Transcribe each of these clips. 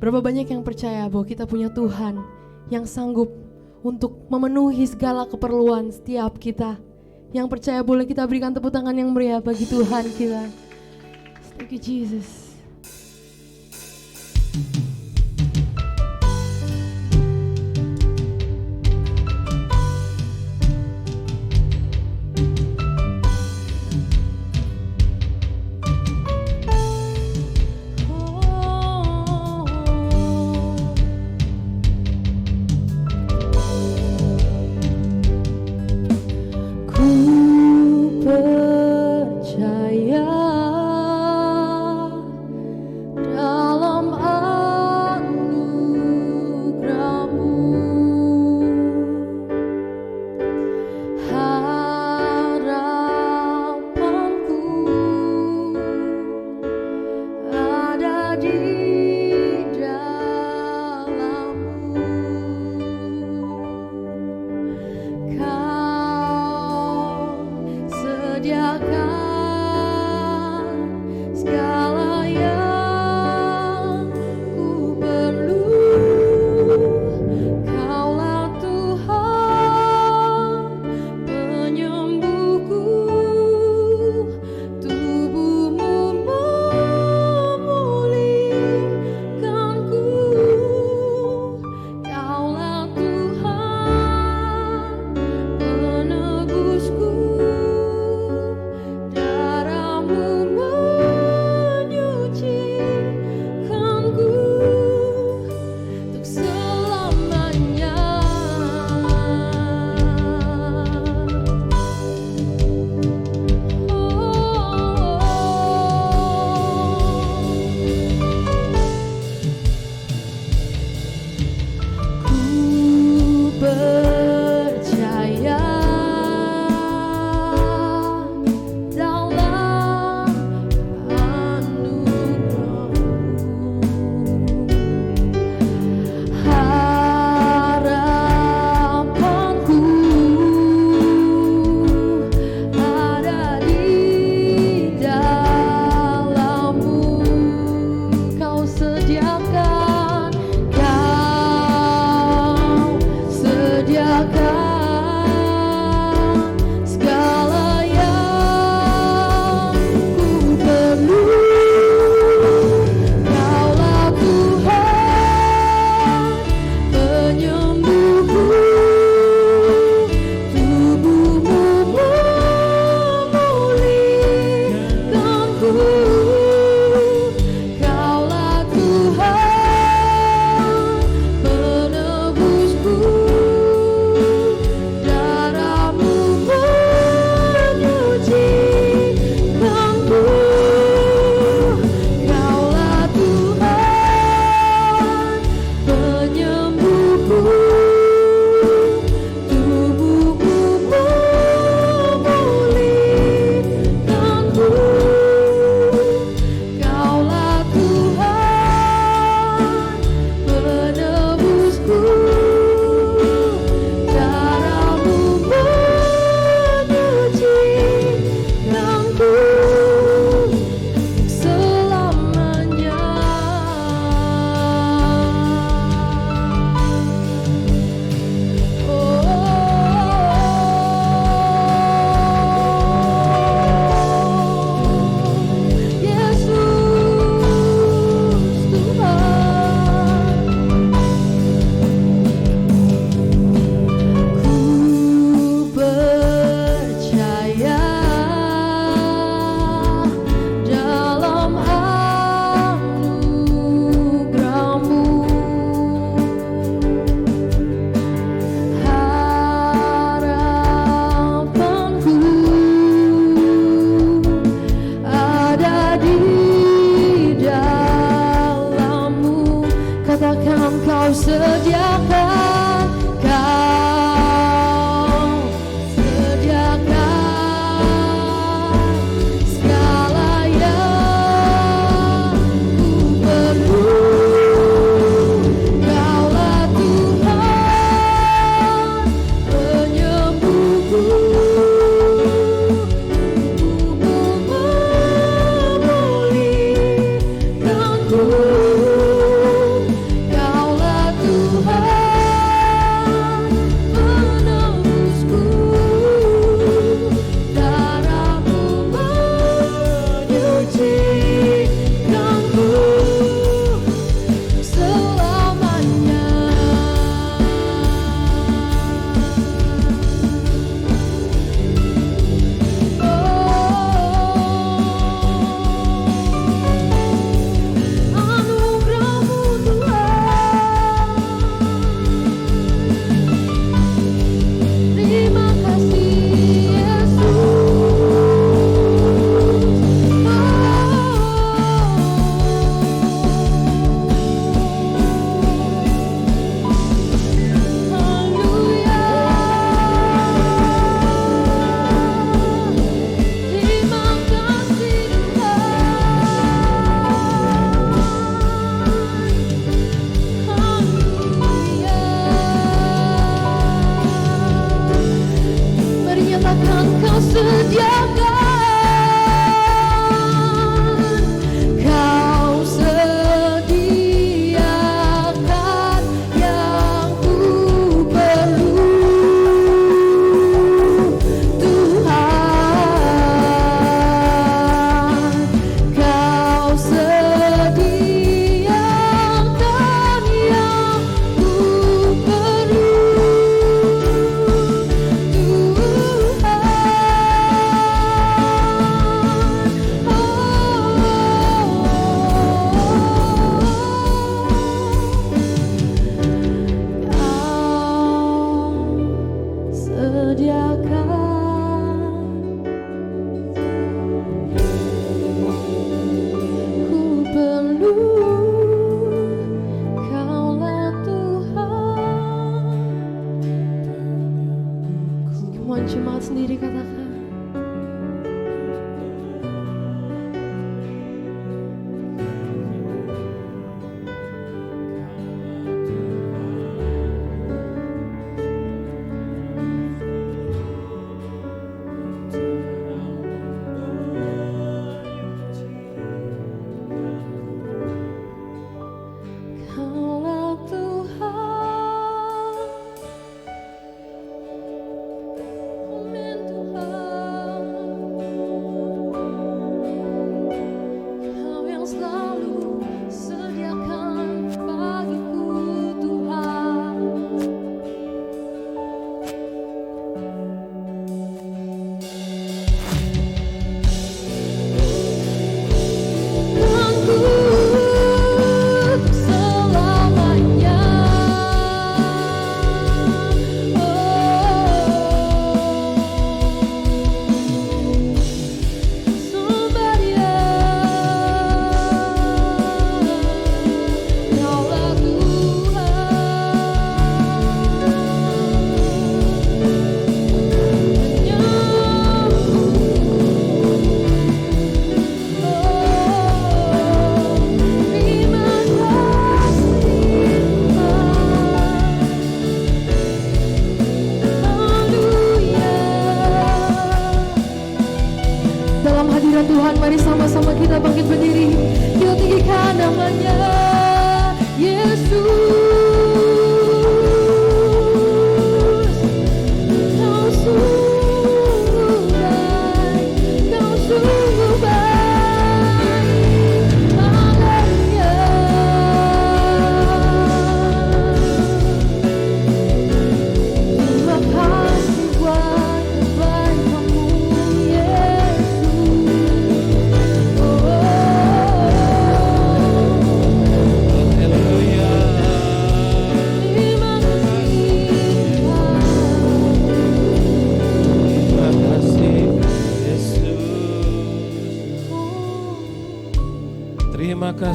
Berapa banyak yang percaya bahwa kita punya Tuhan yang sanggup untuk memenuhi segala keperluan setiap kita. Yang percaya boleh kita berikan tepuk tangan yang meriah bagi Tuhan kita. Thank you Jesus.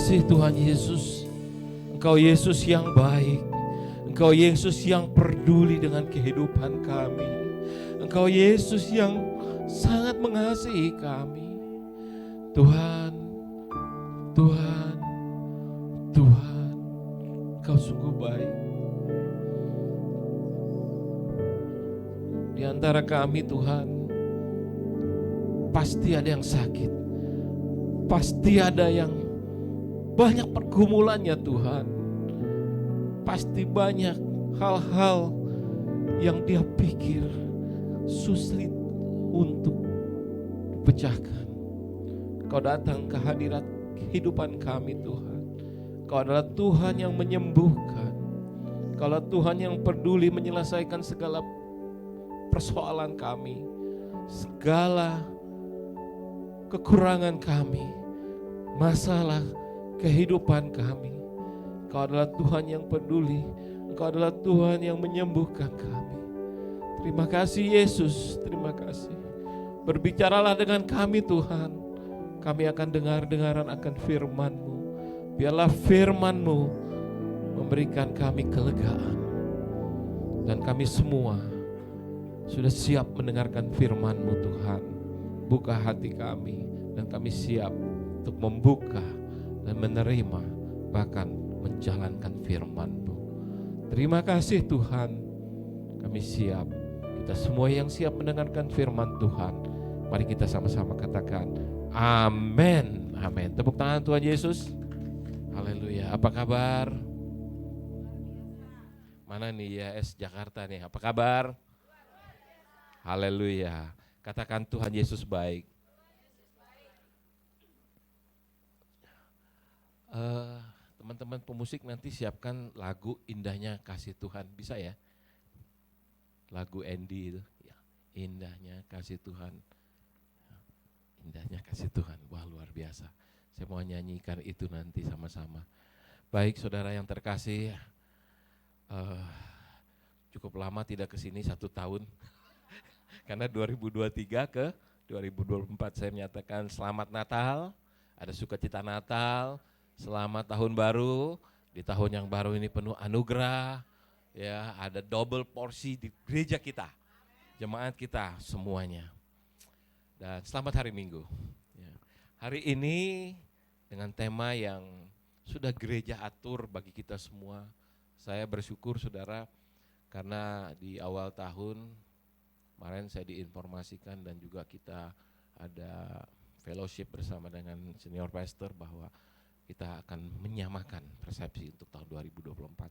kasih Tuhan Yesus. Engkau Yesus yang baik. Engkau Yesus yang peduli dengan kehidupan kami. Engkau Yesus yang sangat mengasihi kami. Tuhan, Tuhan, Tuhan, Engkau sungguh baik. Di antara kami Tuhan, pasti ada yang sakit. Pasti ada yang banyak pergumulannya Tuhan. Pasti banyak hal-hal yang dia pikir sulit untuk dipecahkan. Kau datang ke hadirat kehidupan kami Tuhan. Kau adalah Tuhan yang menyembuhkan. Kau adalah Tuhan yang peduli menyelesaikan segala persoalan kami, segala kekurangan kami, masalah kehidupan kami. Engkau adalah Tuhan yang peduli. Engkau adalah Tuhan yang menyembuhkan kami. Terima kasih Yesus, terima kasih. Berbicaralah dengan kami Tuhan. Kami akan dengar-dengaran akan firman-Mu. Biarlah firman-Mu memberikan kami kelegaan. Dan kami semua sudah siap mendengarkan firman-Mu Tuhan. Buka hati kami dan kami siap untuk membuka dan menerima, bahkan menjalankan firman-Mu. Terima kasih Tuhan, kami siap. Kita semua yang siap mendengarkan firman Tuhan, mari kita sama-sama katakan amin, amin. Tepuk tangan Tuhan Yesus. Haleluya. Apa kabar? Mana nih YS Jakarta nih, apa kabar? Haleluya. Katakan Tuhan Yesus baik. Teman-teman pemusik nanti siapkan lagu Indahnya Kasih Tuhan, bisa ya? Lagu Andy itu, ya. Indahnya Kasih Tuhan. Indahnya Kasih Tuhan, wah luar biasa. Saya mau nyanyikan itu nanti sama-sama. Baik saudara yang terkasih, cukup lama tidak kesini 1 tahun. Karena 2023 ke 2024 saya menyatakan selamat Natal, ada sukacita Natal, selamat tahun baru, di tahun yang baru ini penuh anugerah, ya ada double porsi di gereja kita, jemaat kita semuanya. Dan selamat hari Minggu. Ya. Hari ini dengan tema yang sudah gereja atur bagi kita semua, saya bersyukur saudara karena di awal tahun kemarin saya diinformasikan dan juga kita ada fellowship bersama dengan senior pastor bahwa kita akan menyamakan persepsi untuk tahun 2024.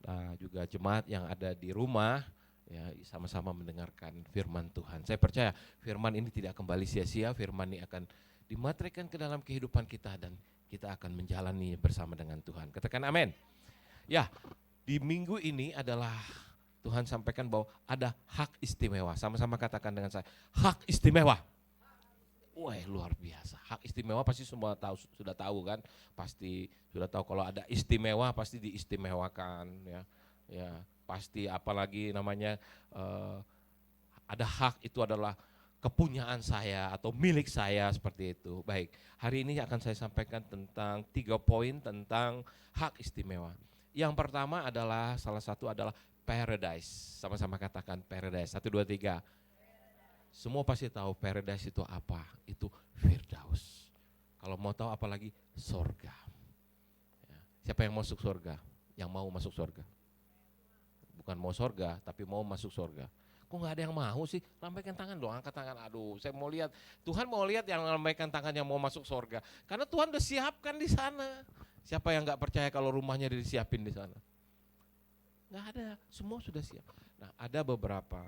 Nah, juga jemaat yang ada di rumah ya sama-sama mendengarkan firman Tuhan. Saya percaya firman ini tidak kembali sia-sia, firman ini akan dimateraikan ke dalam kehidupan kita dan kita akan menjalani bersama dengan Tuhan. Katakan amin. Ya, di minggu ini adalah Tuhan sampaikan bahwa ada hak istimewa. Sama-sama katakan dengan saya, hak istimewa. Wah, luar biasa. Hak istimewa pasti semua tahu, sudah tahu kan? Pasti sudah tahu kalau ada istimewa pasti diistimewakan ya. Ya, pasti apalagi namanya ada hak itu adalah kepunyaan saya atau milik saya seperti itu. Baik, hari ini akan saya sampaikan tentang 3 poin tentang hak istimewa. Yang pertama adalah salah satu adalah paradise. Sama-sama katakan paradise. 1, 2, 3. Semua pasti tahu paradise itu apa? Itu Firdaus. Kalau mau tahu apalagi sorga. Ya. Siapa yang masuk sorga? Yang mau masuk sorga? Bukan mau sorga, tapi mau masuk sorga. Kok nggak ada yang mau sih? Lambaikan tangan dong, angkat tangan. Aduh, saya mau lihat. Tuhan mau lihat yang lambaikan tangan yang mau masuk sorga. Karena Tuhan udah siapkan di sana. Siapa yang nggak percaya kalau rumahnya disiapin di sana? Nggak ada, semua sudah siap. Nah, ada beberapa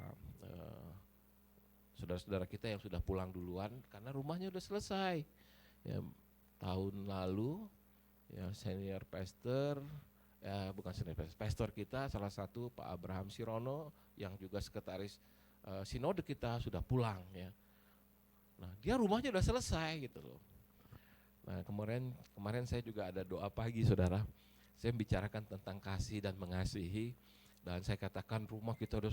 saudara-saudara kita yang sudah pulang duluan karena rumahnya udah selesai. Ya, tahun lalu ya senior pastor, ya bukan senior pastor kita salah satu Pak Abraham Sirono yang juga sekretaris sinode kita sudah pulang ya. Nah, dia rumahnya udah selesai gitu loh. Nah, kemarin saya juga ada doa pagi saudara. Saya membicarakan tentang kasih dan mengasihi. Dan saya katakan rumah kita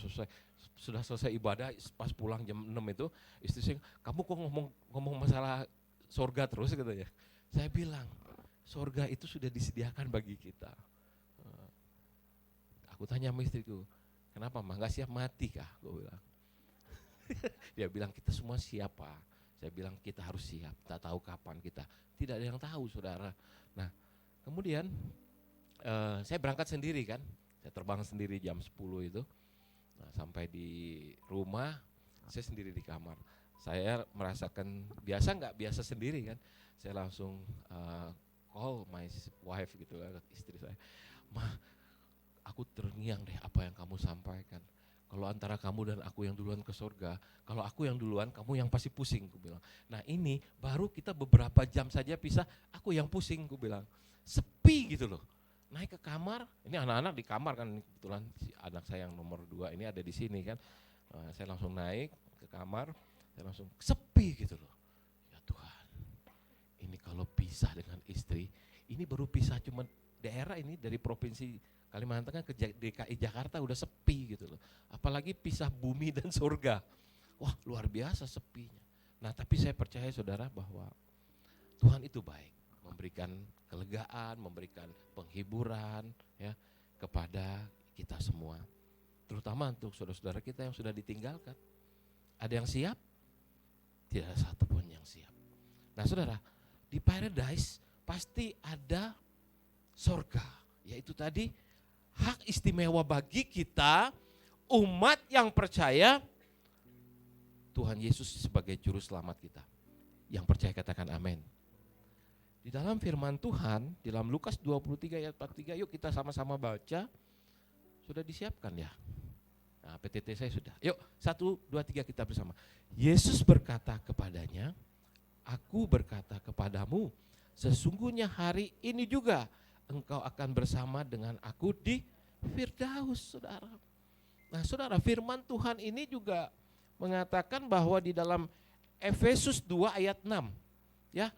sudah selesai ibadah, pas pulang jam 6 itu, istri saya, kamu kok ngomong masalah surga terus katanya. Saya bilang, Sorga itu sudah disediakan bagi kita. Aku tanya sama istriku, kenapa mah nggak siap mati kah? Gue bilang. Dia bilang kita semua siap Pak. Saya bilang kita harus siap, tak tahu kapan kita. Tidak ada yang tahu saudara. Nah kemudian saya berangkat sendiri kan. Saya terbang sendiri jam 10 itu. Nah, sampai di rumah saya sendiri di kamar. Saya merasakan biasa sendiri kan. Saya langsung call my wife gitu kan, istri saya. Mah, aku terngiang deh apa yang kamu sampaikan. Kalau antara kamu dan aku yang duluan ke surga, kalau aku yang duluan, kamu yang pasti pusing, aku bilang. Nah ini baru kita beberapa jam saja pisah, aku yang pusing, aku bilang. Sepi gitu loh. Naik ke kamar, ini anak-anak di kamar kan, kebetulan si anak saya yang nomor 2 ini ada di sini kan. Saya langsung naik ke kamar, saya langsung sepi gitu loh. Ya Tuhan, ini kalau pisah dengan istri, ini baru pisah cuma daerah ini dari provinsi Kalimantan kan ke DKI Jakarta udah sepi gitu loh. Apalagi pisah bumi dan surga. Wah luar biasa sepinya. Nah tapi saya percaya saudara bahwa Tuhan itu baik. Memberikan kelegaan, memberikan penghiburan ya kepada kita semua. Terutama untuk saudara-saudara kita yang sudah ditinggalkan. Ada yang siap? Tidak ada satupun yang siap. Nah saudara, di paradise pasti ada surga. Yaitu tadi hak istimewa bagi kita umat yang percaya Tuhan Yesus sebagai juru selamat kita. Yang percaya katakan amin. Di dalam firman Tuhan, di dalam Lukas 23 ayat 43, yuk kita sama-sama baca. Sudah disiapkan ya? Nah, PTT saya sudah. Yuk, 1, 2, 3 kita bersama. Yesus berkata kepadanya, aku berkata kepadamu, sesungguhnya hari ini juga engkau akan bersama dengan aku di Firdaus, saudara. Nah, saudara, firman Tuhan ini juga mengatakan bahwa di dalam Efesus 2 ayat 6, ya.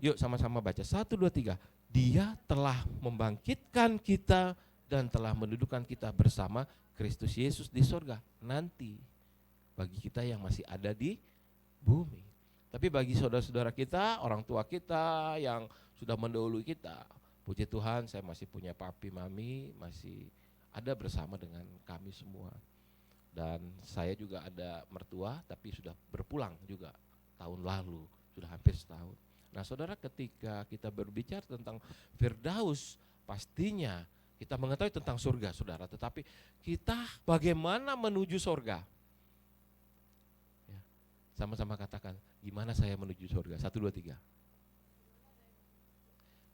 Yuk sama-sama baca, 1, 2, 3. Dia telah membangkitkan kita dan telah mendudukkan kita bersama Kristus Yesus di surga nanti bagi kita yang masih ada di bumi. Tapi bagi saudara-saudara kita, orang tua kita yang sudah mendahului kita, puji Tuhan saya masih punya papi, mami, masih ada bersama dengan kami semua. Dan saya juga ada mertua tapi sudah berpulang juga tahun lalu, sudah hampir setahun. Nah saudara, ketika kita berbicara tentang Firdaus, pastinya kita mengetahui tentang surga saudara, tetapi kita bagaimana menuju surga? Ya, sama-sama katakan, gimana saya menuju surga? 1, 2, 3.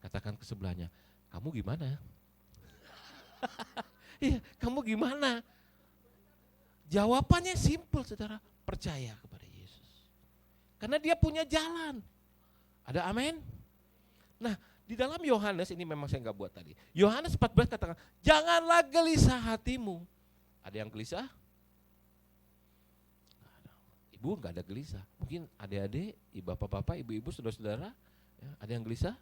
Katakan ke sebelahnya, kamu gimana? Iya, kamu gimana? Jawabannya simpel saudara, percaya kepada Yesus. Karena dia punya jalan. Ada amin? Nah, di dalam Yohanes, ini memang saya enggak buat tadi. Yohanes 14 katakan, janganlah gelisah hatimu. Ada yang gelisah? Ibu enggak ada gelisah. Mungkin adik-adik, bapak-bapak, ibu-ibu, saudara-saudara, ya, ada yang gelisah?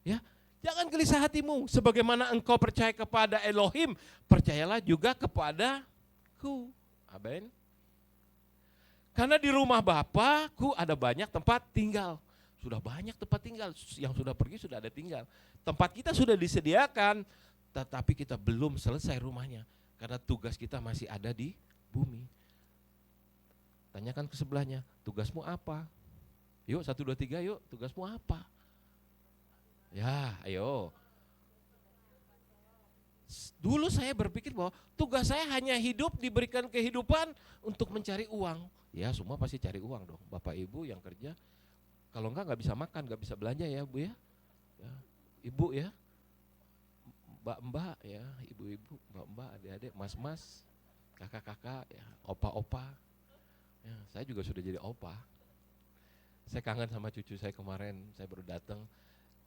Ya, jangan gelisah hatimu. Sebagaimana engkau percaya kepada Elohim, percayalah juga kepadaku. Amin. Karena di rumah Bapakku ada banyak tempat tinggal. Sudah banyak tempat tinggal, yang sudah pergi sudah ada tinggal. Tempat kita sudah disediakan, tetapi kita belum selesai rumahnya. Karena tugas kita masih ada di bumi. Tanyakan ke sebelahnya, tugasmu apa? Yuk 1, 2, 3 yuk, tugasmu apa? Ya ayo. Dulu saya berpikir bahwa tugas saya hanya hidup, diberikan kehidupan untuk mencari uang. Ya semua pasti cari uang dong, Bapak Ibu yang kerja. Kalau enggak bisa makan, enggak bisa belanja ya Bu ya. Ya, Ibu ya, mbak-mbak ya, ibu-ibu, mbak-mbak, adik-adik, mas-mas, kakak-kakak, ya, opa-opa. Ya, saya juga sudah jadi opa. Saya kangen sama cucu saya kemarin, saya baru datang.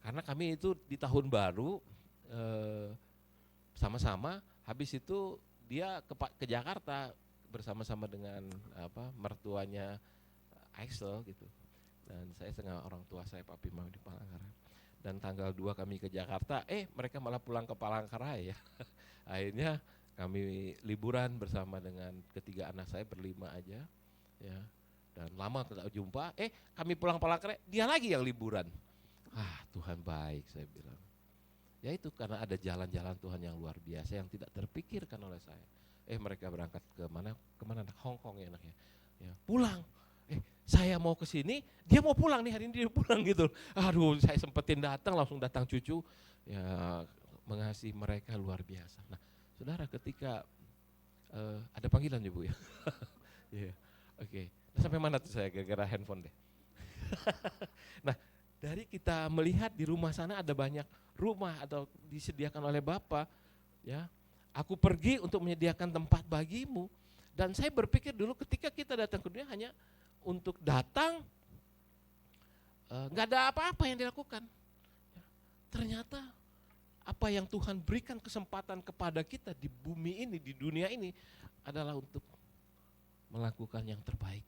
Karena kami itu di tahun baru sama-sama, habis itu dia ke Jakarta bersama-sama dengan mertuanya Axel gitu. Dan saya setengah orang tua saya, papi mau di Palangkaraya. Dan tanggal 2 kami ke Jakarta, mereka malah pulang ke Palangkaraya ya. Akhirnya kami liburan bersama dengan ketiga anak saya, berlima aja ya. Dan lama kita jumpa, kami pulang Palangkaraya, dia lagi yang liburan. Tuhan baik, saya bilang. Ya itu karena ada jalan-jalan Tuhan yang luar biasa yang tidak terpikirkan oleh saya. Mereka berangkat ke mana? Kemana? Hong Kong ya anaknya. Ya, pulang. Saya mau ke sini, dia mau pulang nih, hari ini dia pulang gitu. Aduh, saya sempetin datang, langsung datang cucu. Ya, mengasihi mereka luar biasa. Nah, saudara, ketika ada panggilan ya Bu ya. Yeah. Oke. Nah, sampai mana tuh saya gara-gara handphone deh. Nah, dari kita melihat di rumah sana ada banyak rumah atau disediakan oleh Bapa, ya. Aku pergi untuk menyediakan tempat bagimu. Dan saya berpikir dulu ketika kita datang ke dunia hanya untuk datang, nggak ada apa-apa yang dilakukan. Ternyata apa yang Tuhan berikan kesempatan kepada kita di bumi ini, di dunia ini adalah untuk melakukan yang terbaik.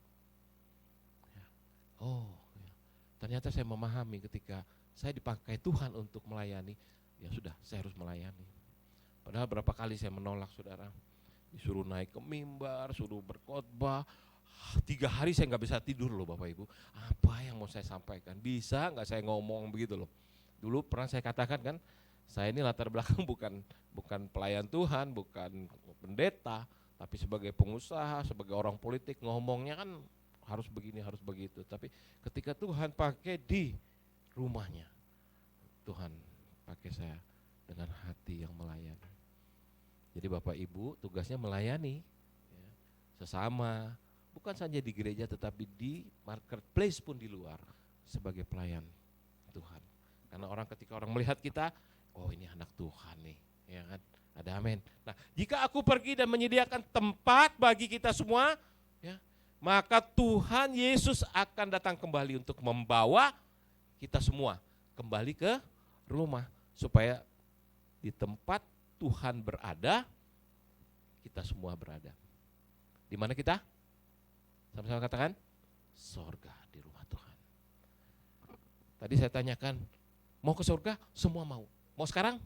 Ternyata saya memahami ketika saya dipakai Tuhan untuk melayani, ya sudah, saya harus melayani. Padahal berapa kali saya menolak, saudara. Disuruh naik ke mimbar, suruh berkhotbah. 3 hari saya nggak bisa tidur loh Bapak Ibu. Apa yang mau saya sampaikan? Bisa nggak saya ngomong begitu loh. Dulu pernah saya katakan kan, saya ini latar belakang bukan pelayan Tuhan, bukan pendeta, tapi sebagai pengusaha, sebagai orang politik, ngomongnya kan harus begini, harus begitu. Tapi ketika Tuhan pakai di rumahnya, Tuhan pakai saya dengan hati yang melayani. Jadi Bapak Ibu tugasnya melayani ya, sesama, bukan saja di gereja tetapi di marketplace pun di luar sebagai pelayan Tuhan. Karena ketika orang melihat kita, oh ini anak Tuhan nih, ya kan? Ada amin. Nah, jika aku pergi dan menyediakan tempat bagi kita semua, ya, maka Tuhan Yesus akan datang kembali untuk membawa kita semua kembali ke rumah. Supaya di tempat Tuhan berada, kita semua berada. Di mana kita? Sama-sama katakan, sorga, di rumah Tuhan. Tadi saya tanyakan, mau ke surga? Semua mau. Mau sekarang?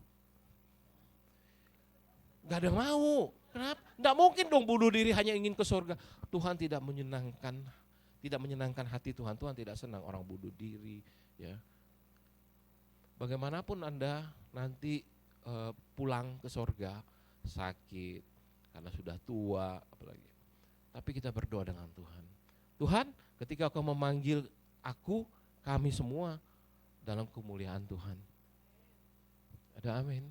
Gak ada mau. Kenapa? Nggak mungkin dong bunuh diri hanya ingin ke surga. Tuhan tidak menyenangkan hati Tuhan. Tuhan tidak senang orang bunuh diri. Ya. Bagaimanapun Anda nanti pulang ke surga sakit karena sudah tua, apalagi. Tapi kita berdoa dengan Tuhan. Tuhan, ketika Kau memanggil aku, kami semua dalam kemuliaan Tuhan. Ada amin.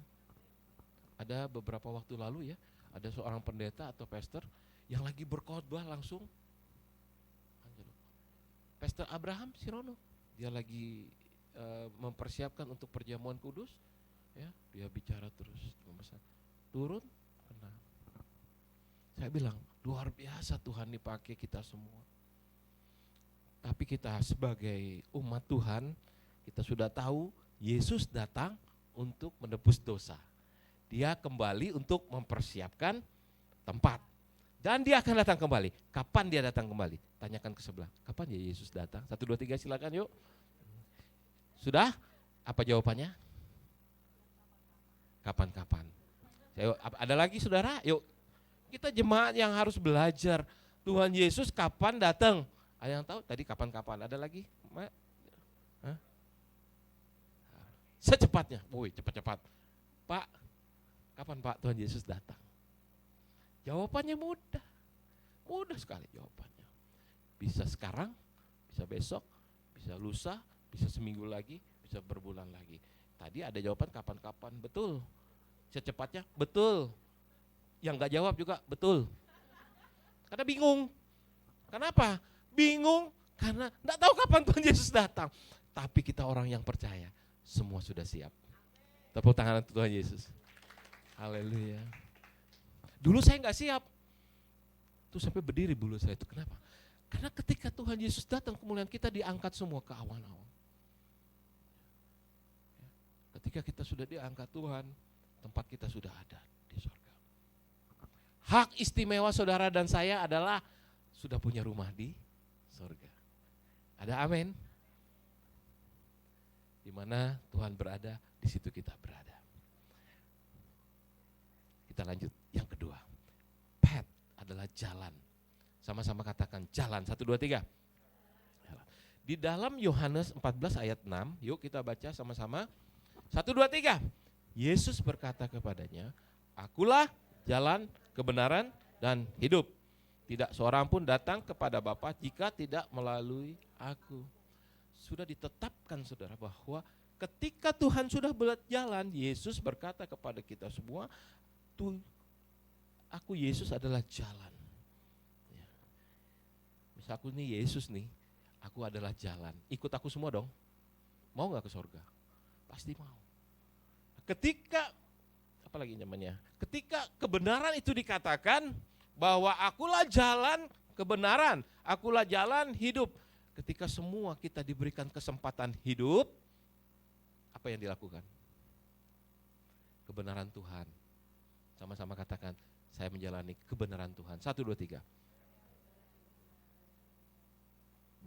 Ada beberapa waktu lalu ya, ada seorang pendeta atau pastor yang lagi berkhotbah langsung, Pastor Abraham Sirono, dia lagi mempersiapkan untuk perjamuan kudus, ya, dia bicara terus, memesan, turun, kena. Saya bilang, luar biasa Tuhan dipakai kita semua. Tapi kita sebagai umat Tuhan, kita sudah tahu Yesus datang untuk menebus dosa. Dia kembali untuk mempersiapkan tempat. Dan dia akan datang kembali. Kapan dia datang kembali? Tanyakan ke sebelah. Kapan ya Yesus datang? 1, 2, 3 silakan yuk. Sudah? Apa jawabannya? Kapan-kapan. Ada lagi saudara? Yuk. Kita jemaat yang harus belajar. Tuhan Yesus kapan datang? Ada yang tahu? Tadi kapan-kapan. Ada lagi? Hah? Secepatnya. Woi, cepat-cepat. Pak, kapan Pak Tuhan Yesus datang? Jawabannya mudah. Mudah sekali jawabannya. Bisa sekarang, bisa besok, bisa lusa, bisa seminggu lagi, bisa berbulan lagi. Tadi ada jawaban kapan-kapan, betul. Secepatnya, betul. Yang gak jawab juga, betul. Karena bingung. Kenapa? Bingung karena gak tahu kapan Tuhan Yesus datang. Tapi kita orang yang percaya, semua sudah siap. Tepuk tangan untuk Tuhan Yesus. Haleluya. Dulu saya gak siap. Tuh sampai berdiri bulu saya itu, kenapa? Karena ketika Tuhan Yesus datang, kemuliaan kita diangkat semua ke awan-awan. Ketika kita sudah diangkat Tuhan, tempat kita sudah ada di surga. Hak istimewa saudara dan saya adalah sudah punya rumah di surga. Ada amin? Di mana Tuhan berada, di situ kita berada. Kita lanjut yang kedua. Path adalah jalan. Sama-sama katakan jalan. 1, 2, 3. Di dalam Yohanes 14 ayat 6, yuk kita baca sama-sama. 1, 2, 3. Yesus berkata kepadanya, akulah jalan, kebenaran, dan hidup. Tidak seorang pun datang kepada Bapa jika tidak melalui aku. Sudah ditetapkan saudara bahwa ketika Tuhan sudah berjalan, Yesus berkata kepada kita semua, aku Yesus adalah jalan. Ya. Misal aku nih Yesus nih, aku adalah jalan. Ikut aku semua dong. Mau gak ke surga? Pasti mau. Ketika, apalagi namanya? Ketika kebenaran itu dikatakan bahwa akulah jalan kebenaran, akulah jalan hidup. Ketika semua kita diberikan kesempatan hidup, apa yang dilakukan? Kebenaran Tuhan. Sama-sama katakan, saya menjalani kebenaran Tuhan. 1, 2, 3.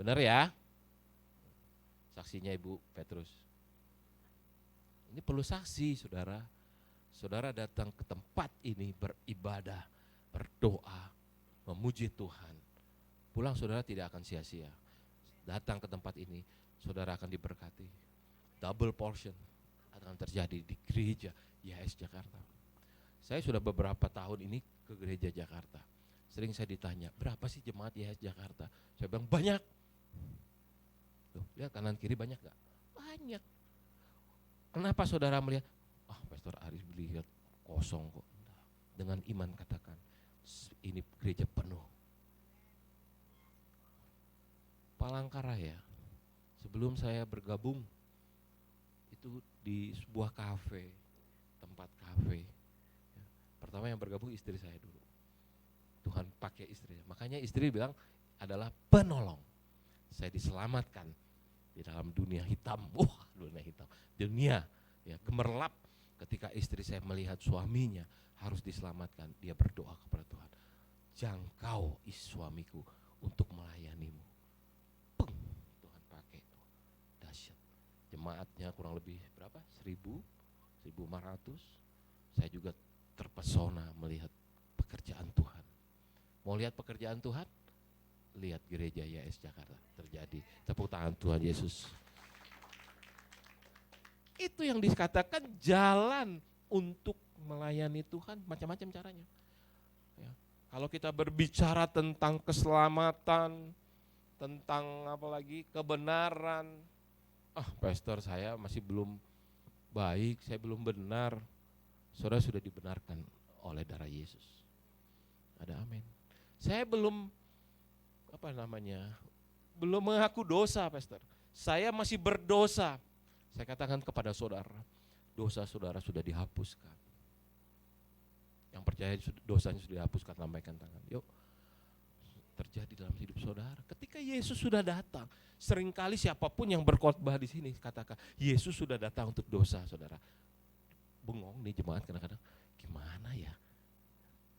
Benar ya? Saksinya Ibu Petrus. Ini perlu saksi saudara. Saudara datang ke tempat ini beribadah, berdoa, memuji Tuhan. Pulang saudara tidak akan sia-sia. Datang ke tempat ini, saudara akan diberkati. Double portion akan terjadi di gereja YHS Jakarta. Saya sudah beberapa tahun ini ke gereja Jakarta. Sering saya ditanya, berapa sih jemaat YHS Jakarta? Saya bilang banyak. Tuh, lihat kanan kiri banyak gak? Banyak. Kenapa saudara melihat, Pastor Aris melihat kosong kok. Dengan iman katakan, ini gereja penuh. Palangkaraya, sebelum saya bergabung, itu di sebuah kafe, tempat kafe. Pertama yang bergabung istri saya dulu. Tuhan pakai istri, makanya istri bilang adalah penolong. Saya diselamatkan di dalam dunia hitam, dunia hitam, dunia ya gemerlap. Ketika istri saya melihat suaminya harus diselamatkan, dia berdoa kepada Tuhan, jangkau suamiku untuk melayanimu. Peng, Tuhan pakai itu, dahsyat. Jemaatnya kurang lebih berapa? 1.500. Saya juga terpesona melihat pekerjaan Tuhan. Mau lihat pekerjaan Tuhan? Lihat gereja YHS Jakarta terjadi. Tepuk tangan Tuhan Yesus. Itu yang dikatakan jalan untuk melayani Tuhan, macam-macam caranya. Ya. Kalau kita berbicara tentang keselamatan, tentang apalagi kebenaran, pastor saya masih belum baik, saya belum benar. Saudara sudah dibenarkan oleh darah Yesus. Ada amin. Saya belum belum mengaku dosa, pastor. Saya masih berdosa. Saya katakan kepada saudara, dosa saudara sudah dihapuskan. Yang percaya dosanya sudah dihapuskan, lambaikan tangan. Yuk, terjadi dalam hidup saudara. Ketika Yesus sudah datang, seringkali siapapun yang berkhotbah di sini katakan, Yesus sudah datang untuk dosa, saudara. Bengong nih jemaat kadang-kadang, gimana ya?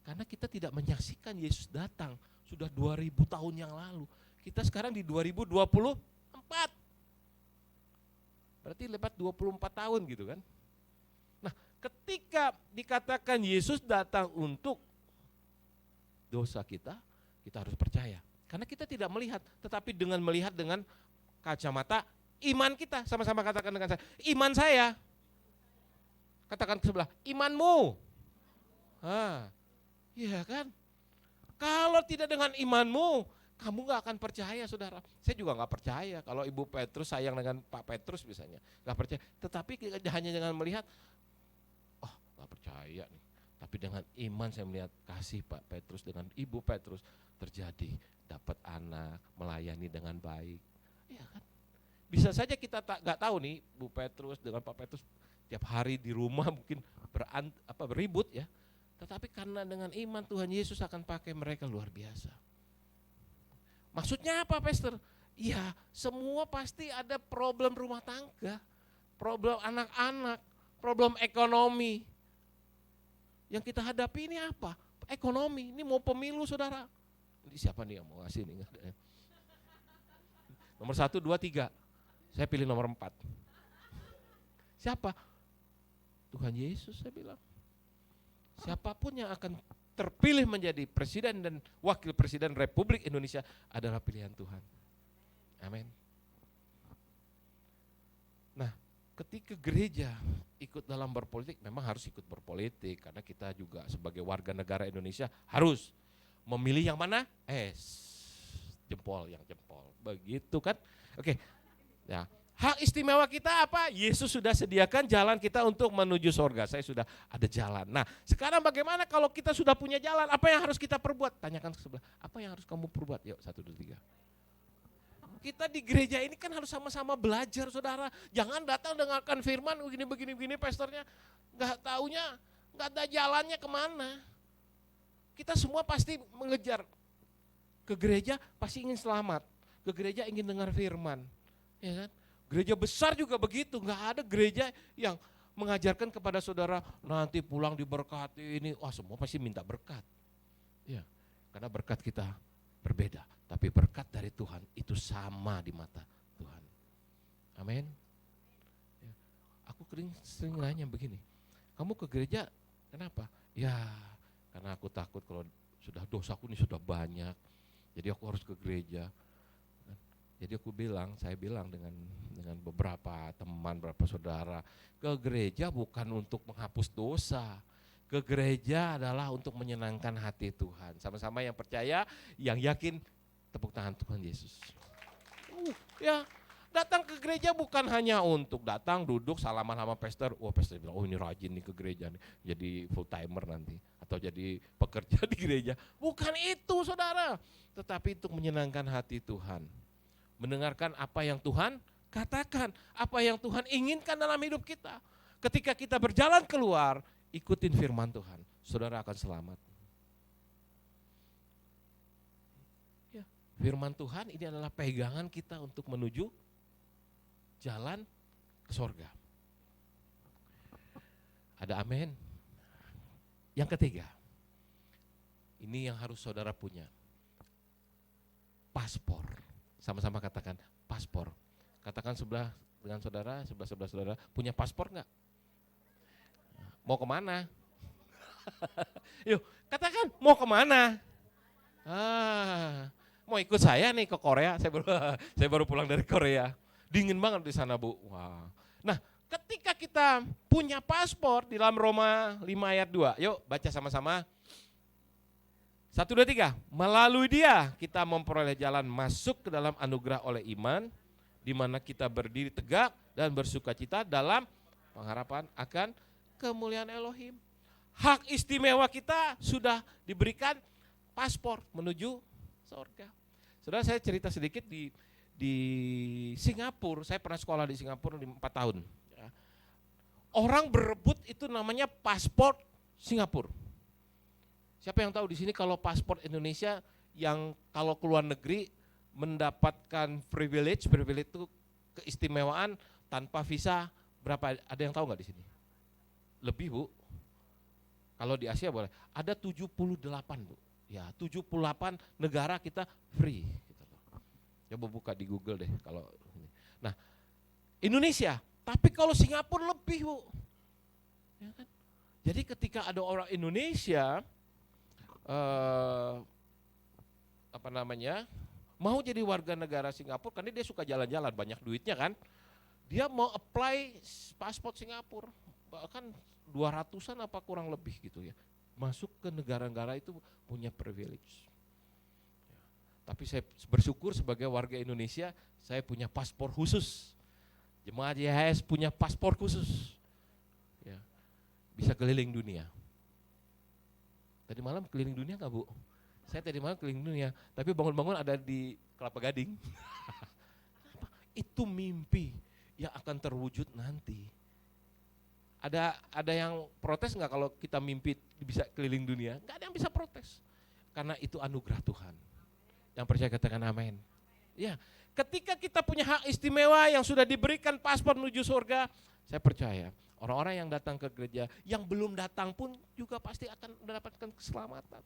Karena kita tidak menyaksikan Yesus datang sudah 2000 tahun yang lalu. Kita sekarang di 2024. Berarti lebat 24 tahun gitu kan. Nah, ketika dikatakan Yesus datang untuk dosa kita harus percaya. Karena kita tidak melihat, tetapi dengan melihat dengan kacamata iman kita. Sama-sama katakan dengan saya, iman saya. Katakan ke sebelah, imanmu. Iya kan? Kalau tidak dengan imanmu, kamu gak akan percaya saudara. Saya juga gak percaya kalau Ibu Petrus sayang dengan Pak Petrus misalnya. Gak percaya, tetapi hanya dengan melihat, gak percaya nih. Tapi dengan iman saya melihat kasih Pak Petrus dengan Ibu Petrus terjadi. Dapat anak, melayani dengan baik. Iya kan? Bisa saja kita gak tahu nih Bu Petrus dengan Pak Petrus tiap hari di rumah mungkin beribut ya. Tetapi karena dengan iman Tuhan Yesus akan pakai mereka luar biasa. Maksudnya apa, pastor? Ya, semua pasti ada problem rumah tangga, problem anak-anak, problem ekonomi. Yang kita hadapi ini apa? Ekonomi. Ini mau pemilu, saudara. Ini siapa nih yang mau ngasih nih? Nomor 1, 2, 3. Saya pilih nomor 4. Siapa? Tuhan Yesus, saya bilang. Siapapun yang akan terpilih menjadi presiden dan wakil presiden Republik Indonesia adalah pilihan Tuhan. Amin. ketika gereja ikut dalam berpolitik, memang harus ikut berpolitik karena kita juga sebagai warga negara Indonesia harus memilih yang mana? Jempol, yang jempol. Begitu kan? Oke. Ya. Hak istimewa kita apa? Yesus sudah sediakan jalan kita untuk menuju surga. Saya sudah ada jalan. Nah, sekarang bagaimana kalau kita sudah punya jalan? Apa yang harus kita perbuat? Tanyakan ke sebelah. Apa yang harus kamu perbuat? Yuk, 1, 2, 3. Kita di gereja ini kan harus sama-sama belajar, saudara. Jangan datang dengarkan firman begini, pastornya. Nggak taunya, nggak ada jalannya kemana. Kita semua pasti mengejar. Ke gereja pasti ingin selamat. Ke gereja ingin dengar firman. Ya kan? Gereja besar juga begitu, nggak ada gereja yang mengajarkan kepada saudara nanti pulang diberkati ini, wah semua pasti minta berkat. Ya, karena berkat kita berbeda, tapi berkat dari Tuhan itu sama di mata Tuhan. Amin. Ya, aku sering nanya begini, kamu ke gereja kenapa? Ya, karena aku takut kalau sudah dosaku ini sudah banyak, jadi aku harus ke gereja. Jadi saya bilang dengan beberapa teman, beberapa saudara, ke gereja bukan untuk menghapus dosa. Ke gereja adalah untuk menyenangkan hati Tuhan. Sama-sama yang percaya, yang yakin, tepuk tangan Tuhan Yesus. Ya, datang ke gereja bukan hanya untuk datang, duduk, salaman sama pastor. Pastor bilang, ini rajin nih ke gereja nih, jadi full timer nanti. Atau jadi pekerja di gereja. Bukan itu saudara, tetapi untuk menyenangkan hati Tuhan. Mendengarkan apa yang Tuhan katakan, apa yang Tuhan inginkan dalam hidup kita. Ketika kita berjalan keluar, ikutin firman Tuhan, saudara akan selamat. Ya, firman Tuhan ini adalah pegangan kita untuk menuju jalan ke sorga. Ada amin? Yang ketiga, ini yang harus saudara punya, paspor. Sama-sama katakan paspor. Katakan sebelah dengan saudara, sebelah saudara, punya paspor enggak? Mau kemana? Yuk, katakan mau kemana? Mau ikut saya nih ke Korea, saya baru pulang dari Korea. Dingin banget di sana, Bu. Wah. Nah, ketika kita punya paspor di dalam Roma 5 ayat 2, yuk baca sama-sama. 1, 2, 3, melalui dia kita memperoleh jalan masuk ke dalam anugerah oleh iman, di mana kita berdiri tegak dan bersukacita dalam pengharapan akan kemuliaan Elohim. Hak istimewa kita sudah diberikan paspor menuju surga. Saudara, saya cerita sedikit di Singapura, saya pernah sekolah di Singapura 4 tahun. Orang berebut itu namanya paspor Singapura. Siapa yang tahu di sini kalau paspor Indonesia yang kalau keluar negeri mendapatkan privilege itu keistimewaan tanpa visa berapa? Ada yang tahu nggak di sini? Lebih, Bu. Kalau di Asia boleh. Ada 78, Bu. Ya, 78 negara kita free. Coba buka di Google deh kalau ini. Nah, Indonesia, tapi kalau Singapura lebih, Bu. Ya kan? Jadi ketika ada orang Indonesia mau jadi warga negara Singapura karena dia suka jalan-jalan, banyak duitnya kan, dia mau apply paspor Singapura, bahkan 200-an apa kurang lebih gitu ya, masuk ke negara-negara itu punya privilege. Tapi saya bersyukur sebagai warga Indonesia, saya punya paspor khusus. Jemaat YHS punya paspor khusus, ya, bisa keliling dunia. Tadi malam keliling dunia nggak, Bu? Saya tadi malam keliling dunia, tapi bangun-bangun ada di Kelapa Gading. Itu mimpi yang akan terwujud nanti. Ada yang protes nggak kalau kita mimpi bisa keliling dunia? Nggak ada yang bisa protes, karena itu anugerah Tuhan. Yang percaya katakan amin. Ya, ketika kita punya hak istimewa yang sudah diberikan paspor menuju surga, saya percaya orang-orang yang datang ke gereja, yang belum datang pun juga pasti akan mendapatkan keselamatan.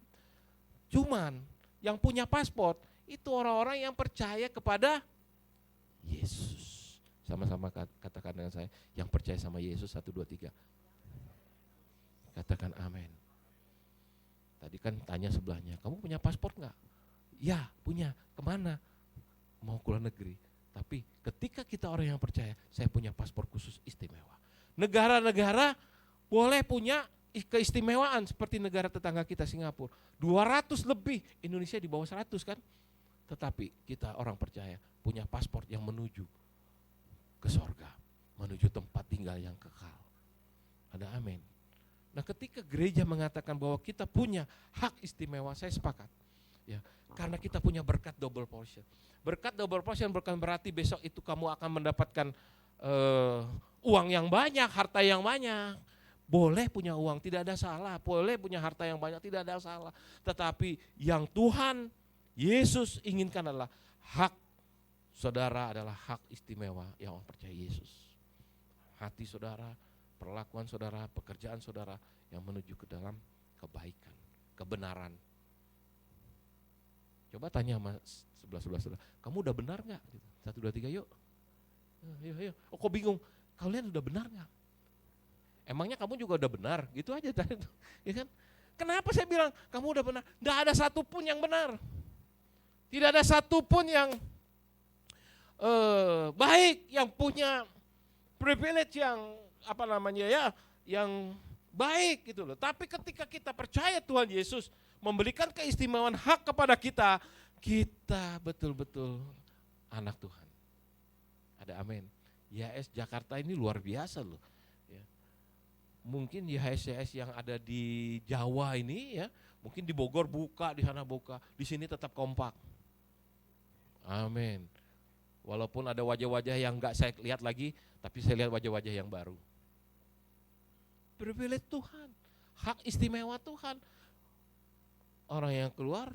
Cuman yang punya paspor itu orang-orang yang percaya kepada Yesus. Sama-sama katakan dengan saya, yang percaya sama Yesus. 1, 2, 3. Katakan amin. Tadi kan tanya sebelahnya, kamu punya paspor enggak? Ya, punya. Kemana? Mau keluar negeri. Tapi ketika kita orang yang percaya, saya punya paspor khusus istimewa. Negara-negara boleh punya keistimewaan seperti negara tetangga kita Singapura. 200 lebih, Indonesia di bawah 100 kan. Tetapi kita orang percaya punya paspor yang menuju ke sorga, menuju tempat tinggal yang kekal. Ada amin. Nah ketika gereja mengatakan bahwa kita punya hak istimewa, saya sepakat. Ya, karena kita punya berkat double portion. Berkat double portion bukan berarti besok itu kamu akan mendapatkan uang yang banyak, harta yang banyak. Boleh punya uang, tidak ada salah. Boleh punya harta yang banyak, tidak ada salah. Tetapi yang Tuhan Yesus inginkan adalah hak saudara adalah hak istimewa yang orang percaya Yesus. Hati saudara, perlakuan saudara, pekerjaan saudara yang menuju ke dalam kebaikan, kebenaran. Coba tanya sama sebelah saudara, kamu udah benar gak? 1, 2, 3 yuk. Ayo. Oh kok bingung, kalian udah benar gak? Emangnya kamu juga udah benar? Gitu aja tadi. Ya kan? Kenapa saya bilang kamu udah benar? Tidak ada satupun yang benar. Tidak ada satupun yang baik, yang punya privilege yang yang baik gitu loh. Tapi ketika kita percaya Tuhan Yesus memberikan keistimewaan hak kepada kita, kita betul-betul anak Tuhan. Ada amin. YHS Jakarta ini luar biasa loh. Ya. Mungkin YHS yang ada di Jawa ini ya, mungkin di Bogor buka, di sana buka, di sini tetap kompak. Amin. Walaupun ada wajah-wajah yang enggak saya lihat lagi, tapi saya lihat wajah-wajah yang baru. Privilege Tuhan, hak istimewa Tuhan. Orang yang keluar,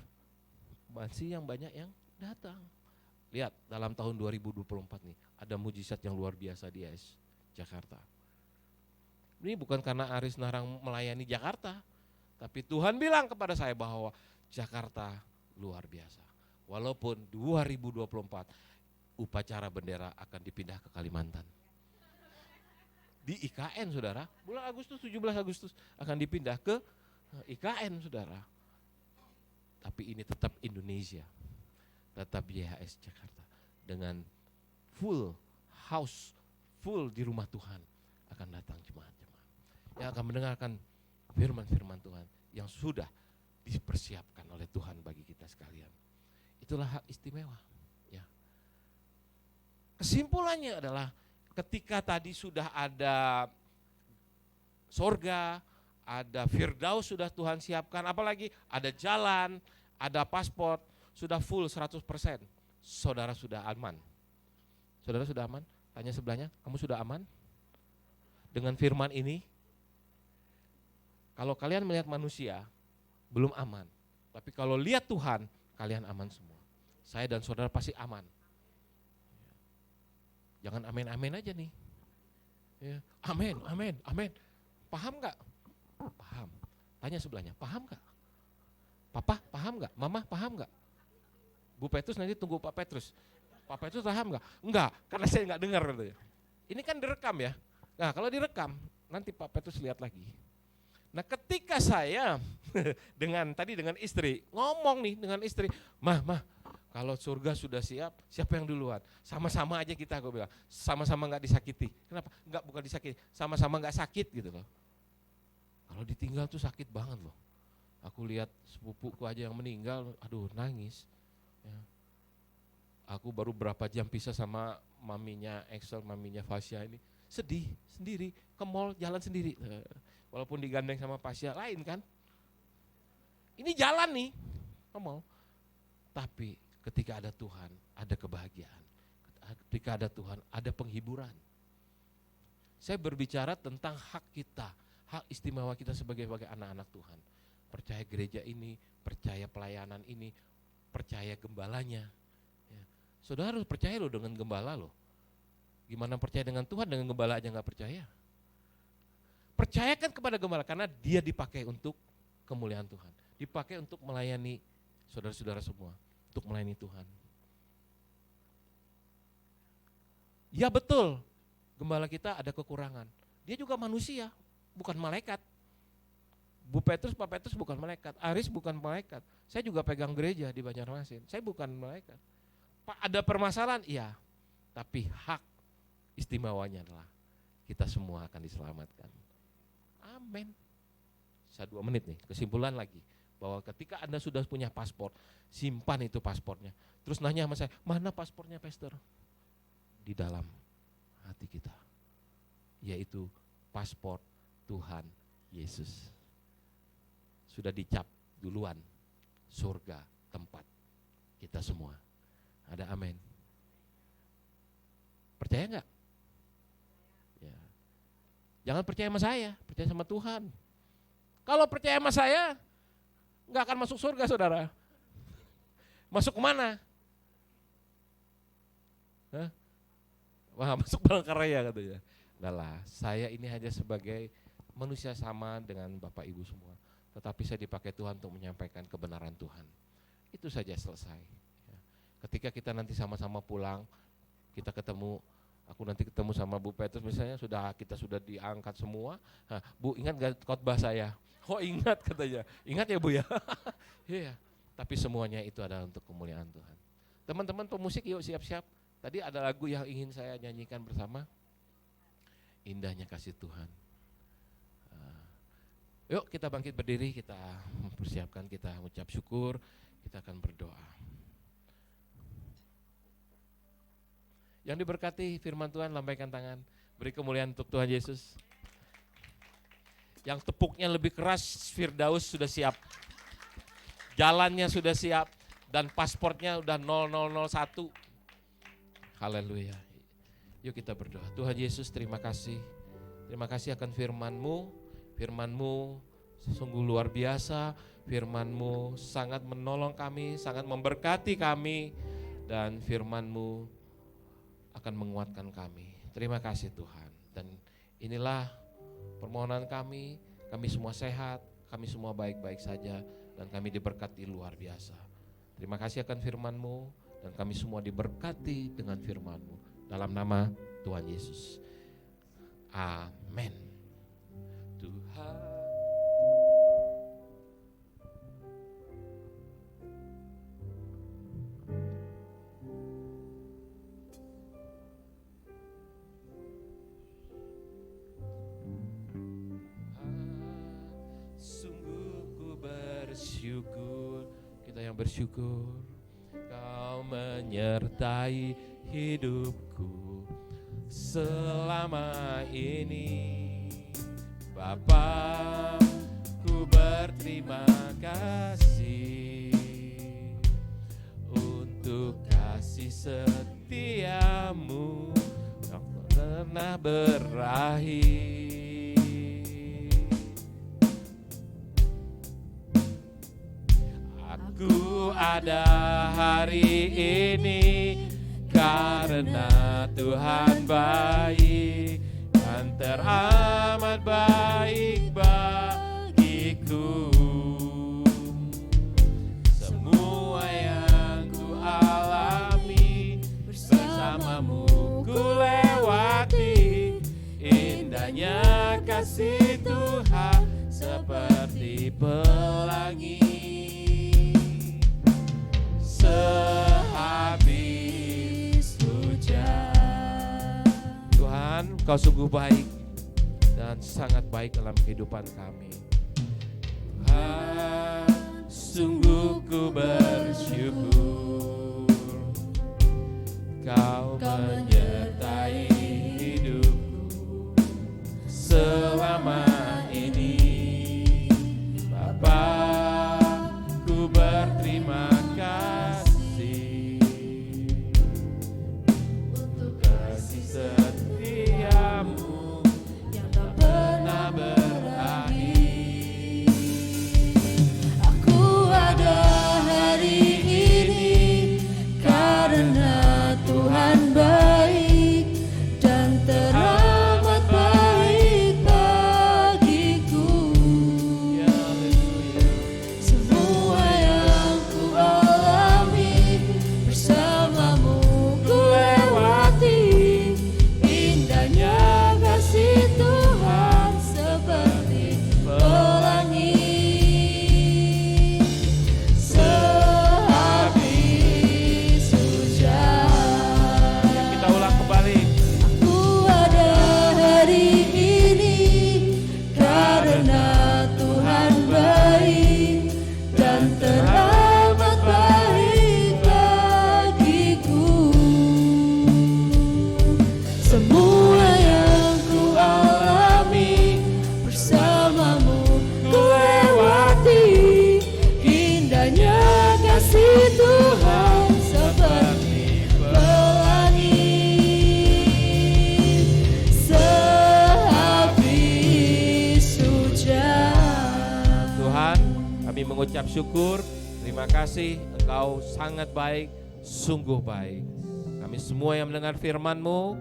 masih yang banyak yang datang. Lihat dalam tahun 2024 nih, ada mujizat yang luar biasa di AS Jakarta. Ini bukan karena Aris Narang melayani Jakarta, tapi Tuhan bilang kepada saya bahwa Jakarta luar biasa. Walaupun 2024 upacara bendera akan dipindah ke Kalimantan. Di IKN saudara, bulan Agustus, 17 Agustus akan dipindah ke IKN saudara. Tapi ini tetap Indonesia, tetap YHS Jakarta. Dengan full house, full di rumah Tuhan akan datang jemaat-jemaat. Yang akan mendengarkan firman-firman Tuhan yang sudah dipersiapkan oleh Tuhan bagi kita sekalian. Itulah hak istimewa. Ya. Kesimpulannya adalah ketika tadi sudah ada sorga, ada Firdaus sudah Tuhan siapkan, apalagi ada jalan, ada paspor, sudah full 100%. Saudara sudah aman. Saudara sudah aman? Tanya sebelahnya, kamu sudah aman? Dengan firman ini, kalau kalian melihat manusia, belum aman. Tapi kalau lihat Tuhan, kalian aman semua. Saya dan saudara pasti aman. Jangan amin-amin aja nih. Ya, amin, amin, amin. Paham gak? Paham. Tanya sebelahnya, paham gak? Papa, paham gak? Mama, paham gak? Bu Petrus nanti tunggu Pak Petrus. Pak Petrus paham gak? Enggak, karena saya enggak dengar. Ini kan direkam ya. Nah kalau direkam, nanti Pak Petrus lihat lagi. Nah ketika saya dengan istri, ngomong nih dengan istri, mah, kalau surga sudah siap, siapa yang duluan? Sama-sama aja kita, gue bilang, sama-sama gak disakiti. Kenapa? Enggak, bukan disakiti, sama-sama gak sakit gitu loh. Kalau ditinggal tuh sakit banget loh. Aku lihat sepupuku aja yang meninggal, aduh nangis. Ya. Aku baru berapa jam pisah sama maminya Excel, maminya Fasya ini. Sedih sendiri, ke mall jalan sendiri. Walaupun digandeng sama Fasya lain kan. Ini jalan nih, ke mall. Tapi ketika ada Tuhan, ada kebahagiaan. Ketika ada Tuhan, ada penghiburan. Saya berbicara tentang hak kita, hak istimewa kita sebagai anak-anak Tuhan. Percaya gereja ini, percaya pelayanan ini, percaya gembalanya. Ya. Saudara harus percaya loh dengan gembala loh. Gimana percaya dengan Tuhan dengan gembala aja gak percaya? Percayakan kepada gembala karena dia dipakai untuk kemuliaan Tuhan. Dipakai untuk melayani saudara-saudara semua, untuk melayani Tuhan. Ya betul, gembala kita ada kekurangan. Dia juga manusia, bukan malaikat. Bu Petrus, Pak Petrus bukan malaikat, Aris bukan malaikat. Saya juga pegang gereja di Banjarmasin, saya bukan malaikat. Pak ada permasalahan? Iya. tapi hak istimewanya adalah kita semua akan diselamatkan. Amin. Bisa 2 menit nih, kesimpulan lagi. Bahwa ketika Anda sudah punya paspor, simpan itu paspornya. Terus nanya sama saya, mana paspornya pastor? Di dalam hati kita, yaitu paspor Tuhan Yesus. Sudah dicap duluan, surga tempat kita semua. Ada amin. Percaya enggak? Ya. Jangan percaya sama saya, percaya sama Tuhan. Kalau percaya sama saya, enggak akan masuk surga, saudara. Masuk kemana? Hah? Wah, masuk Palangkaraya katanya. Udahlah, saya ini hanya sebagai manusia sama dengan Bapak Ibu semua. Tetapi saya dipakai Tuhan untuk menyampaikan kebenaran Tuhan. Itu saja, selesai. Ya. Ketika kita nanti sama-sama pulang, kita ketemu, aku nanti ketemu sama Bu Petrus misalnya, kita sudah diangkat semua. Nah, Bu, ingat gak khotbah saya? Oh, ingat katanya. Ingat ya, Bu ya? Iya. Tapi semuanya itu adalah untuk kemuliaan Tuhan. Teman-teman pemusik, yuk siap-siap. Tadi ada lagu yang ingin saya nyanyikan bersama. Indahnya kasih Tuhan. Yuk kita bangkit berdiri, kita mempersiapkan, kita mengucap syukur, kita akan berdoa. Yang diberkati firman Tuhan, lambaikan tangan, beri kemuliaan untuk Tuhan Yesus. Yang tepuknya lebih keras, Firdaus sudah siap. Jalannya sudah siap, dan pasportnya udah 0001. Haleluya. Yuk kita berdoa. Tuhan Yesus, terima kasih. Terima kasih akan firman-Mu. Firman-Mu sungguh luar biasa. Firman-Mu sangat menolong kami, sangat memberkati kami. Dan firman-Mu akan menguatkan kami. Terima kasih Tuhan. Dan inilah permohonan kami semua sehat, kami semua baik-baik saja. Dan kami diberkati luar biasa. Terima kasih akan firman-Mu. Dan kami semua diberkati dengan firman-Mu. Dalam nama Tuhan Yesus. Amin. Tuhan. Sungguh ku bersyukur. Kita yang bersyukur. Kau menyertai hidupku selama ini, Bapa, ku berterima kasih untuk kasih setiamu yang pernah berakhir. Aku ada hari ini karena Tuhan baik dan teramat baik bagiku. Semua yang ku alami bersamamu ku lewati. Indahnya kasih Tuhan seperti pelangi. Sehabis hujan, Tuhan, Kau sungguh baik dan sangat baik dalam kehidupan kami. Tuhan, sungguh ku bersyukur Kau menyertai hidupku selama ini. Bapa, ku berterima kasih untuk kasih setiamu yang tak pernah berakhir. Aku ada hari ini karena Tuhan baik Kami mengucap syukur, terima kasih, Engkau sangat baik, sungguh baik. Kami semua yang mendengar firman-Mu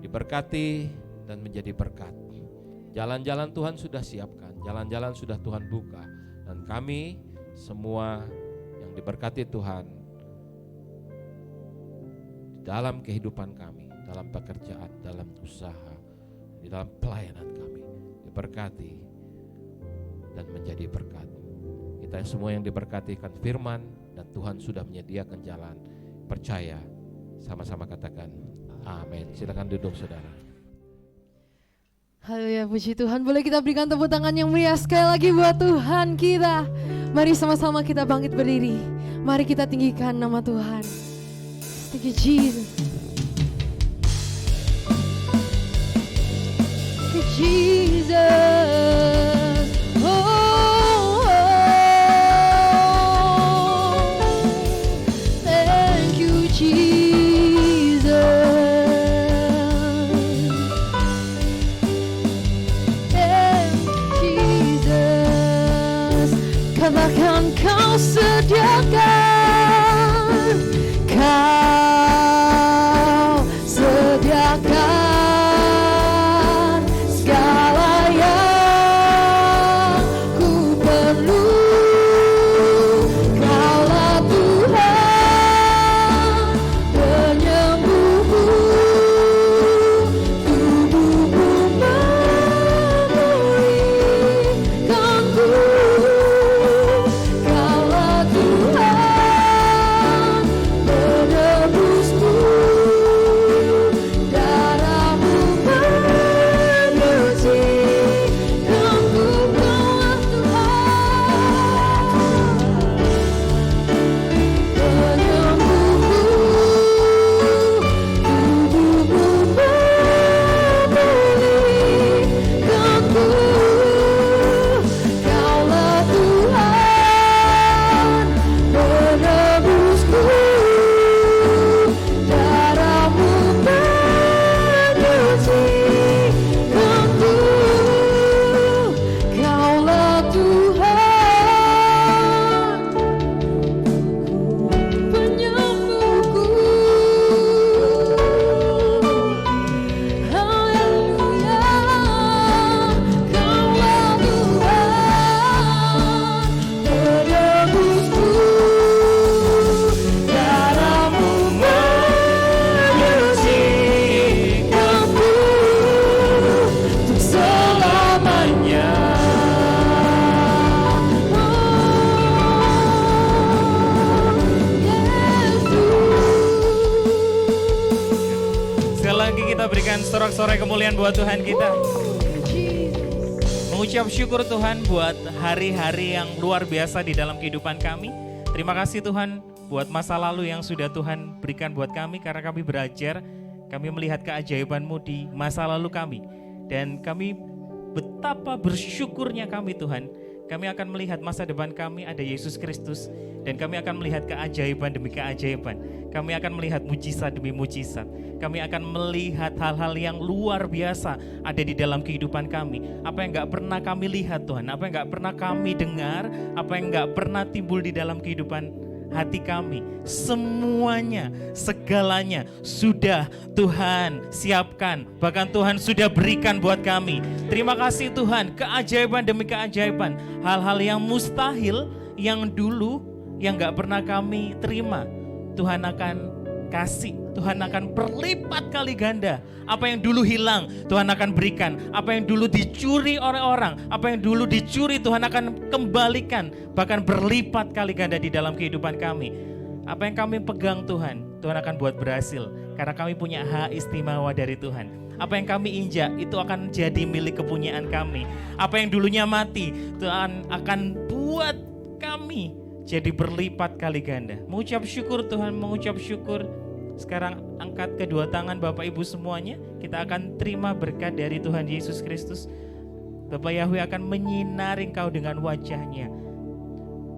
diberkati dan menjadi berkat. Jalan-jalan Tuhan sudah siapkan, jalan-jalan sudah Tuhan buka. Dan kami semua yang diberkati Tuhan di dalam kehidupan kami, dalam pekerjaan, dalam usaha, di dalam pelayanan kami diberkati dan menjadi berkat. Kita semua yang diberkatikan firman dan Tuhan sudah menyediakan jalan. Percaya, sama-sama katakan amin. Silakan duduk saudara. Haleluya, puji Tuhan. Boleh kita berikan tepuk tangan yang meriah sekali lagi buat Tuhan kita. Mari sama-sama kita bangkit berdiri. Mari kita tinggikan nama Tuhan. Thank you Jesus. Thank you Jesus. Oh, thank you Jesus. Katakan kau sediakan, kau sediakan segala yang ku perlu. Kaulah Tuhan penyembuhku, tubuhku memulihkanku. Sorak-sorai kemuliaan buat Tuhan kita. Mengucap syukur Tuhan buat hari-hari yang luar biasa di dalam kehidupan kami. Terima kasih Tuhan buat masa lalu yang sudah Tuhan berikan buat kami, karena kami belajar, kami melihat keajaiban-Mu di masa lalu kami. Dan kami betapa bersyukurnya kami Tuhan. Kami akan melihat masa depan kami ada Yesus Kristus, dan kami akan melihat keajaiban demi keajaiban. Kami akan melihat mujizat demi mujizat. Kami akan melihat hal-hal yang luar biasa ada di dalam kehidupan kami. Apa yang gak pernah kami lihat Tuhan, apa yang gak pernah kami dengar, apa yang gak pernah timbul di dalam kehidupan hati kami. Semuanya, segalanya sudah Tuhan siapkan. Bahkan Tuhan sudah berikan buat kami. Terima kasih Tuhan, keajaiban demi keajaiban. Hal-hal yang mustahil, yang dulu, yang gak pernah kami terima, Tuhan akan kasih, Tuhan akan berlipat kali ganda. Apa yang dulu hilang, Tuhan akan berikan. Apa yang dulu dicuri oleh orang, apa yang dulu dicuri, Tuhan akan kembalikan. Bahkan berlipat kali ganda di dalam kehidupan kami. Apa yang kami pegang Tuhan, Tuhan akan buat berhasil. Karena kami punya hak istimewa dari Tuhan. Apa yang kami injak, itu akan jadi milik kepunyaan kami. Apa yang dulunya mati, Tuhan akan buat kami jadi berlipat kali ganda. Mengucap syukur Tuhan, mengucap syukur. Sekarang angkat kedua tangan Bapak Ibu semuanya. Kita akan terima berkat dari Tuhan Yesus Kristus. Bapak Yahweh akan menyinari engkau dengan wajahnya.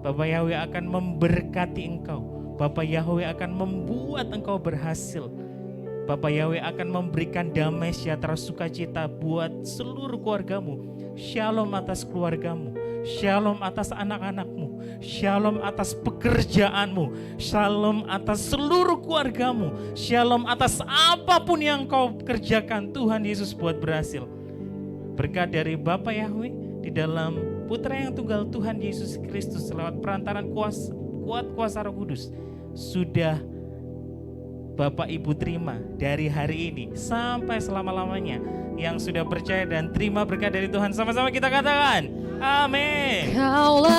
Bapak Yahweh akan memberkati engkau. Bapak Yahweh akan membuat engkau berhasil. Bapak Yahweh akan memberikan damai sejahtera sukacita buat seluruh keluargamu. Shalom atas keluargamu. Shalom atas anak-anakmu, shalom atas pekerjaanmu, shalom atas seluruh keluargamu, shalom atas apapun yang kau kerjakan. Tuhan Yesus buat berhasil. Berkat dari Bapa Yahweh di dalam Putra yang tunggal Tuhan Yesus Kristus lewat perantaran kuasa Roh Kudus sudah Bapak Ibu terima dari hari ini sampai selama-lamanya. Yang sudah percaya dan terima berkat dari Tuhan, sama-sama kita katakan amin. Kaulah